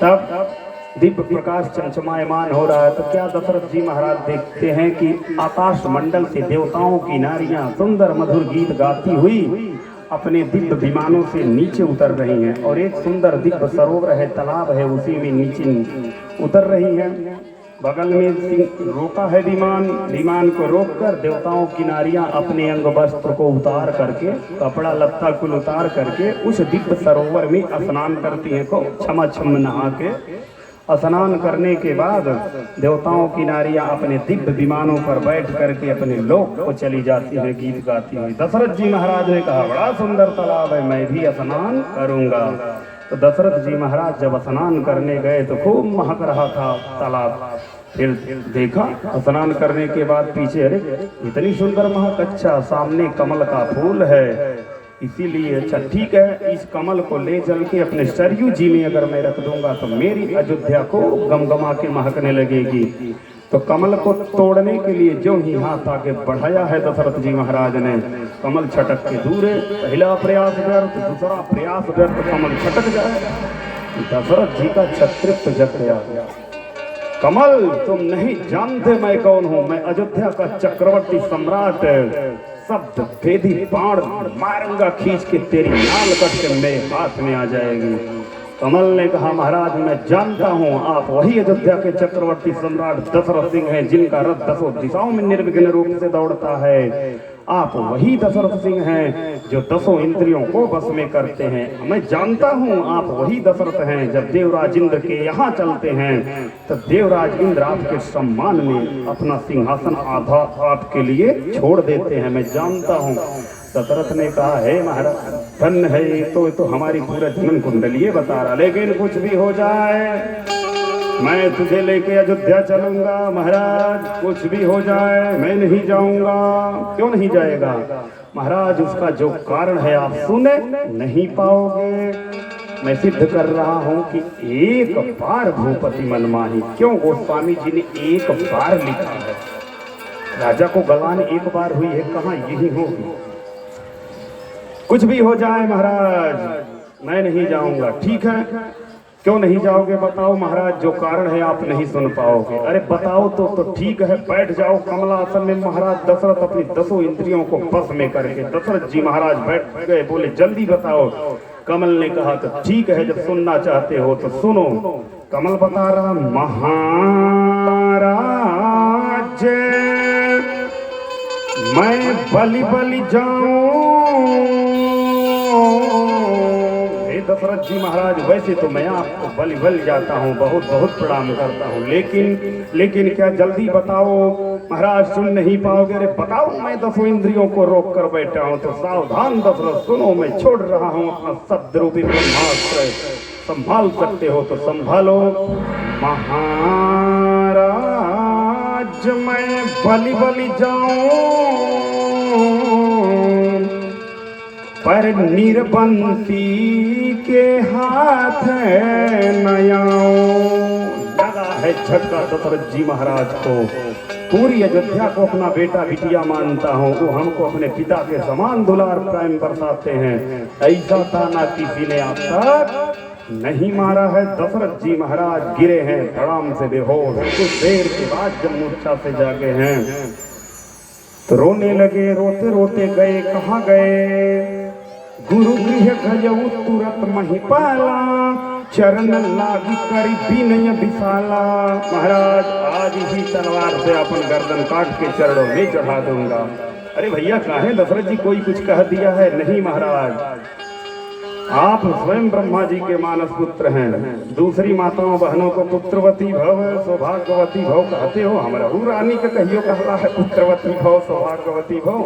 तब दिव्य प्रकाश चमचमायमान हो रहा है। तो क्या दशरथ जी महाराज देखते हैं कि आकाश मंडल से देवताओं की नारियां सुंदर मधुर गीत गाती हुई अपने दिव्य विमानों से नीचे उतर रही हैं, और एक सुंदर दिव्य सरोवर है, तालाब है, उसी में नीचे उतर रही हैं। बगल में रोका है विमान को रोककर देवताओं की नारियां अपने अंग वस्त्र को उतार करके, कपड़ा लत्ता कुल उतार करके उस दिव्य सरोवर में स्नान करती हैं। को छमा छम नहा के स्नान करने के बाद देवताओं की नारियां अपने दिव्य विमानों पर बैठ करके अपने लोक को चली जाती है गीत गाती हुई। दशरथ जी महाराज ने कहा बड़ा सुंदर तालाब है, मैं भी स्नान करूंगा। तो दशरथ जी महाराज जब स्नान करने गए तो खूब महक रहा था तालाब। फिर देखा स्नान करने के बाद पीछे, अरे इतनी सुंदर महक, अच्छा सामने कमल का फूल है, इसीलिए अच्छा ठीक है, इस कमल को ले चल के अपने सरयू जी में अगर मैं रख दूंगा तो मेरी अयोध्या को गमगमा के महकने लगेगी। तो कमल को तोड़ने के लिए जो ही हाथ आगे बढ़ाया है दशरथ जी महाराज ने, कमल छटक के दूर है। पहला प्रयास व्यर्थ, दूसरा प्रयास व्यर्थ, कमल छटक जाए। दशरथ जी का छत्रित्व जग गया। कमल तुम नहीं जानते मैं कौन हूँ, मैं अयोध्या का चक्रवर्ती सम्राट, शब्द भेदी बाण मारूंगा खींच के, तेरी नाल कट के मेरे हाथ में आ जाएगी। कमल ने कहा महाराज मैं जानता हूँ आप वही अयोध्या के चक्रवर्ती सम्राट दशरथ सिंह हैं, जिनका रथ दसों दिशाओं में निर्विघ्न रूप से दौड़ता है। आप वही दशरथ सिंह हैं जो दसों इंद्रियों को बस में करते हैं। मैं जानता हूँ आप वही दशरथ हैं, जब देवराज इंद्र के यहाँ चलते हैं तो देवराज इंद्र आपके सम्मान में अपना सिंहासन आधा आपके लिए छोड़ देते हैं, मैं जानता हूँ। दशरथ ने कहा है महाराज धन्य है तो हमारी पूरा जन्म कुंडली बता रहा, लेकिन कुछ भी हो जाए मैं तुझे लेके अयोध्या चलूंगा। महाराज कुछ भी हो जाए मैं नहीं जाऊंगा। क्यों नहीं जाएगा महाराज? उसका जो कारण है आप सुने नहीं पाओगे। मैं सिद्ध कर रहा हूं कि एक बार भूपति मनमाही, क्यों गोस्वामी जी ने एक बार लिखा है, राजा को गलान एक बार हुई है, कहाँ यही होगी। कुछ भी हो जाए महाराज मैं नहीं जाऊंगा। ठीक है क्यों नहीं जाओगे बताओ महाराज, जो कारण है आप नहीं सुन पाओगे। अरे बताओ तो ठीक है, बैठ जाओ कमलासन में। महाराज दशरथ अपनी दसों इंद्रियों को बस में करके दशरथ जी महाराज बैठ गए, बोले जल्दी बताओ। कमल ने कहा तो ठीक है, जब सुनना चाहते हो तो सुनो। कमल बता रहा महाराज मैं बलि बलि जाऊं। दशरथ जी महाराज वैसे तो मैं आपको बलि बलि जाता हूँ, बहुत बहुत प्रणाम करता हूँ, लेकिन क्या जल्दी बताओ महाराज, सुन नहीं पाओगे। अरे बताओ मैं दसों इंद्रियों को रोक कर बैठा हूँ। तो सावधान दशरथ सुनो, मैं छोड़ रहा हूँ अपना शब्द रूपी ब्रह्मास्त्र, संभाल सकते हो तो संभालो। महाराज मैं बलि बलि जाऊं पर निर्बंसी के हाथ नयाओ। लगा है झटका दशरथ जी महाराज को। पूरी अयोध्या को अपना बेटा बिटिया मानता हूँ, वो हमको अपने पिता के समान दुलार प्रेम बरसाते हैं। ऐसा ताना किसी ने अब तक नहीं मारा है। दशरथ जी महाराज गिरे हैं धड़ाम से बेहोश। कुछ देर के बाद जब मूर्छा से जागे हैं तो रोने लगे। रोते रोते गए, कहाँ गए? गुरु गृह गयऊ तुरत महिपाला, चरण लागी करी विनय विशाला। महाराज आज ही तलवार से अपन गर्दन काट के चरणों में चढ़ा दूंगा। अरे भैया काहे दशरथ जी कोई कुछ कह दिया है? नहीं महाराज, आप स्वयं ब्रह्मा जी के मानस पुत्र हैं। दूसरी माताओं बहनों को पुत्रवती भव सौभाग्यवती भव कहते हो, हमारा रानी का कहियो कहला है पुत्रवती भव सौभाग्यवती भव।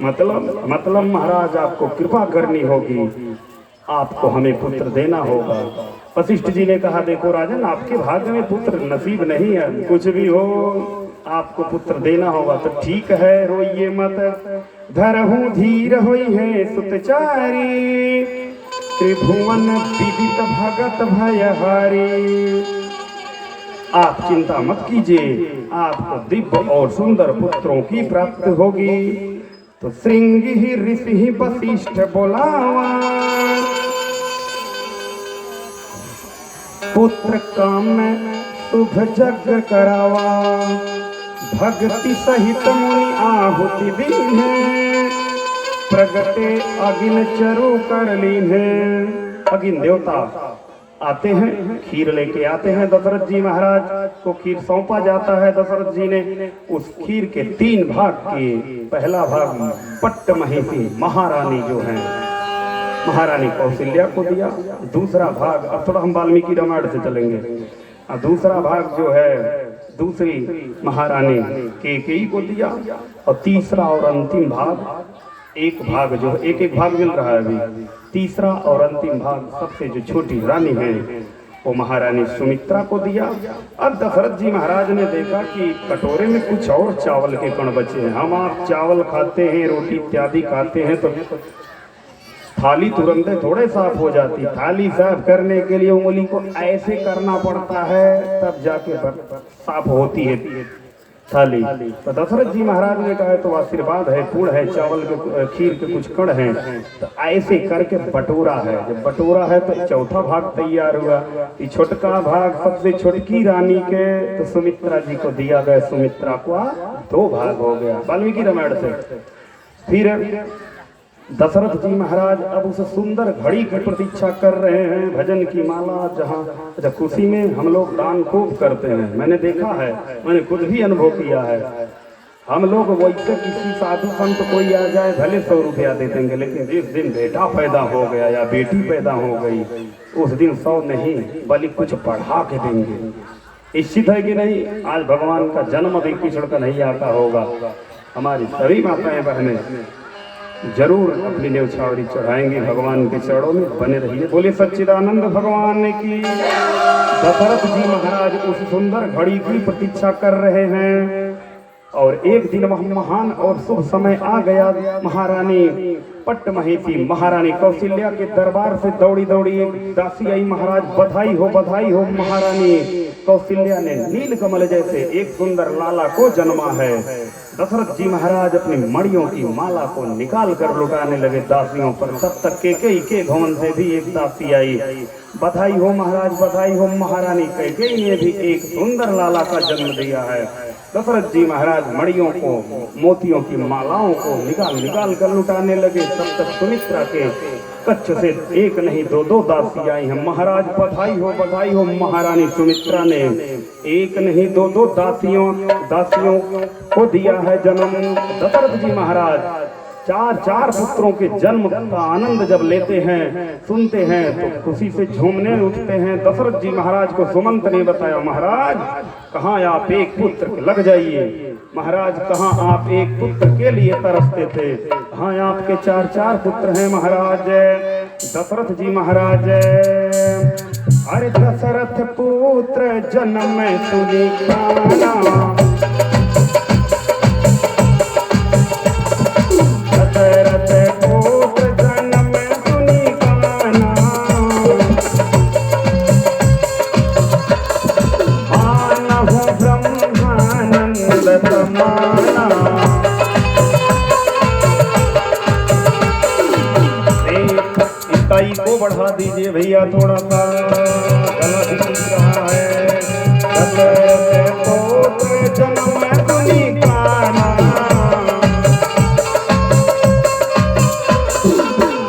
मतलब महाराज आपको कृपा करनी होगी, आपको हमें पुत्र देना होगा। वशिष्ठ जी ने कहा देखो राजन, आपके भाग्य में पुत्र नसीब नहीं है, कुछ भी हो आपको पुत्र देना होगा। तो ठीक है रोइए मत, धरहूं धीर होई है सुतचारी, त्रिभुवन विदित भगत भयहारी। आप चिंता मत कीजिए, आपको दिव्य और सुंदर पुत्रों की प्राप्ति होगी। तो श्रृंगी ही ऋषि ही वशिष्ठ बोलावा, पुत्र काम में शुभ यज्ञ करावा, भक्ति सहित मुनि आहुति दीन्हे, प्रगटे अगिन चरु कर लीन्हे। अगिन देवता आते हैं, खीर लेके आते हैं। दशरथ जी महाराज को खीर सौंपा जाता है। दशरथ जी ने उस खीर के 3 भाग किए। पहला भाग पट्ट महिषी महारानी जो है महारानी कौशल्या को दिया। दूसरा भाग, अब थोड़ा हम वाल्मीकि रामायण से चलेंगे, दूसरा भाग जो है दूसरी महारानी कैकेयी को दिया। और तीसरा और अंतिम भाग, एक भाग जो एक एक भाग मिल रहा है अभी, तीसरा और अंतिम भाग सबसे जो छोटी रानी है वो महारानी सुमित्रा को दिया। अब दशरथ जी महाराज ने देखा कि कटोरे में कुछ और चावल के कण बचे हैं। हम आप चावल खाते हैं, रोटी इत्यादि खाते हैं तो थाली तुरंत थोड़े साफ हो जाती। थाली साफ करने के लिए उंगली को ऐसे करना पड़ता है, तब जाके साफ होती है थाली। तो दशरथ जी महाराज ने कहा तो आशीर्वाद है, फूल है, चावल के खीर के कुछ कण हैं, तो ऐसे करके बटोरा है। जब बटोरा है तो चौथा भाग तैयार हुआ। ये छोटका भाग सबसे छोटकी रानी के तो सुमित्रा जी को दिया गया। सुमित्रा को 2 भाग हो गया वाल्मीकि रामायण से। फिर दशरथ जी महाराज अब उस सुंदर घड़ी की प्रतीक्षा कर रहे हैं, भजन की माला, जहाँ खुशी में हम लोग दान खूब करते हैं। मैंने देखा है, मैंने खुद भी अनुभव किया है। हम लोग वैसे किसी साधु संत कोई आ जाए भले 100 रुपया दे देंगे, लेकिन जिस दिन बेटा पैदा हो गया या बेटी पैदा हो गई उस दिन 100 नहीं बल्कि कुछ बढ़ा के देंगे। निश्चित है कि नहीं? आज भगवान का जन्म भी किसी का नहीं आता होगा। हमारी सभी माताएं बहनें जरूर अपनी न्यौछावरी चढ़ाएंगे भगवान के चरणों में। बने रहिए। बोले सच्चिदानंद भगवान की। दशरथ जी महाराज उस सुंदर घड़ी की प्रतीक्षा कर रहे हैं और एक दिन वह महान और शुभ समय आ गया। महारानी पट्ट महिषी महारानी कौशल्या के दरबार से दौड़ी दौड़ी एक दासी आई। महाराज बधाई हो महारानी कौशल्या ने नील कमल जैसे एक सुंदर लाला को जन्मा है। दशरथ जी महाराज अपनी मणियों की माला को निकाल कर लुटाने लगे दासियों पर। तब तक कैकेयी के भवन से भी एक दासी आई। बधाई हो महाराज, बधाई हो महारानी कैकेयी ने भी एक सुंदर लाला का जन्म दिया है। दशरथ जी महाराज मणियों को, मोतियों की मालाओं को निकाल कर लुटाने लगे। तब तक सुमित्रा के कच्छ से एक नहीं 2 दासी आई हैं। महाराज बधाई हो महारानी सुमित्रा ने एक नहीं 2 दासियों को दिया है जन्म। दशरथ जी महाराज 4 पुत्रों के जन्म का आनंद जब लेते हैं, सुनते हैं तो खुशी से झूमने उठते हैं। दशरथ जी महाराज को सुमंत ने बताया, महाराज कहाँ आप एक पुत्र लग जाइए। महाराज कहाँ आप एक पुत्र के लिए तरसते थे, कहाँ आपके 4 पुत्र हैं महाराज। दशरथ जी महाराज, अरे दशरथ पुत्र जन्म सुनी काना, को बढ़ा दीजिए भैया, थोड़ा सा गला भी दिख रहा है। दशरथ पुत्र जन्म सुनी काना,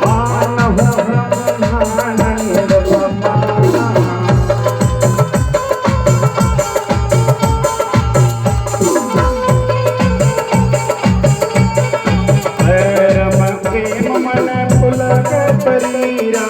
मानहु ब्रह्मानंद समाना। रम प्रेम मन पुलक शरीरा,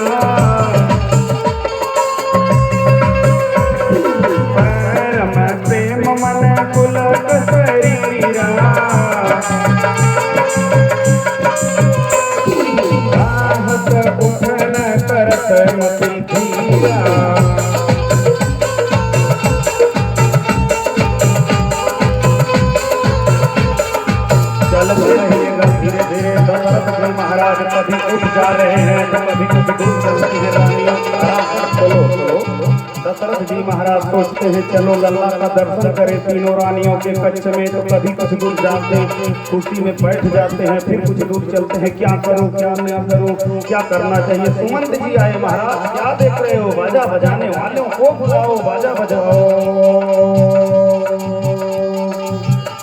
दशरथ जी महाराज सोचते हैं चलो लल्ला का दर्शन करें तीनों रानियों के कच्छ में। तो कभी कुछ दूर जाते हैं, कुर्सी में बैठ जाते हैं, फिर कुछ दूर चलते हैं, क्या करूं क्या ना करूं, क्या करना चाहिए। सुमंत जी आए, महाराज क्या देख रहे हो, बाजा बजाने वालों को बुलाओ, बाजा बजाओ।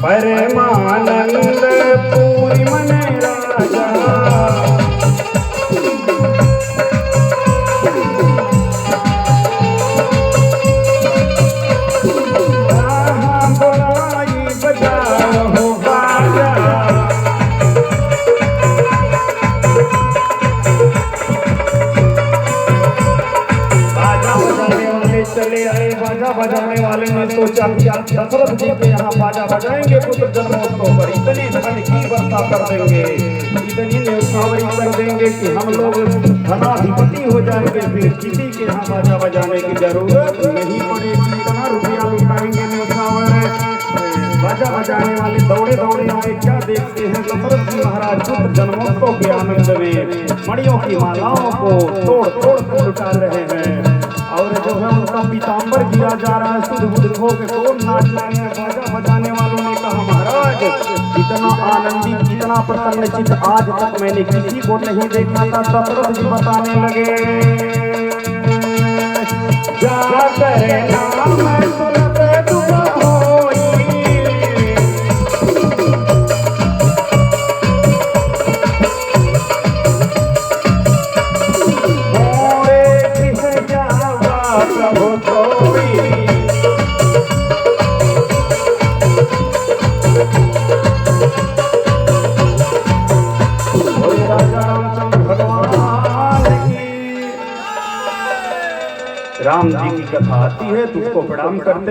परमानंद पूरी मन राजा, चले आए। बाजा बजाने वाले ने सोचा कि दशरथ जी के यहाँ बाजा बजाएंगे पुत्र जन्मोत्सव पर, इतनी धन की वर्षा कर देंगे, इतनी न्यौछावरी कर देंगे कि हम लोग धनाधिपति हो जाएंगे, फिर किसी के यहाँ बाजा बजाने की जरूरत नहीं पड़ेगी, इतना रुपया लुटाएंगे न्यौछावर। बाजा बजाने वाले दौड़े दौड़े आए, क्या देखते हैं दशरथ जी महाराज पुत्र जन्मोत्सव के आनंद में मणियों की मालाओं को तोड़ तोड़ कर लुटा रहे हैं, और जो है उनका पीताम्बर गिरा जा रहा है, शुद्ध बुद्ध हो के कौन नाच रहे हैं। बाजा बजाने वालों ने कहा महाराज इतना आनंदित इतना प्रसन्न चित्त आज तक मैंने किसी को नहीं देखा था। दशरथ जी बताने लगे, जा करे नाम सुनते तुम होई, राम जी की कथा आती है तो उसको प्रणाम करते हैं।